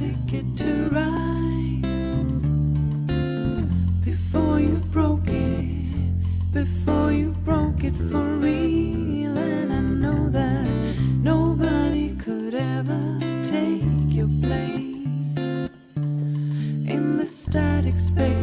ticket to ride before you broke it for real. And I know that nobody could ever take your place in the static space.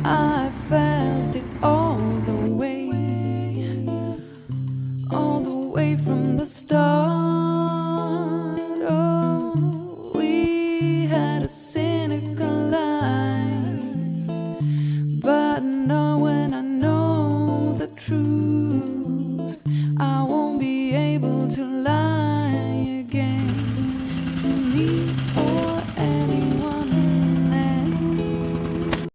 I felt it all the way from the start. Oh, we had a cynical life, but no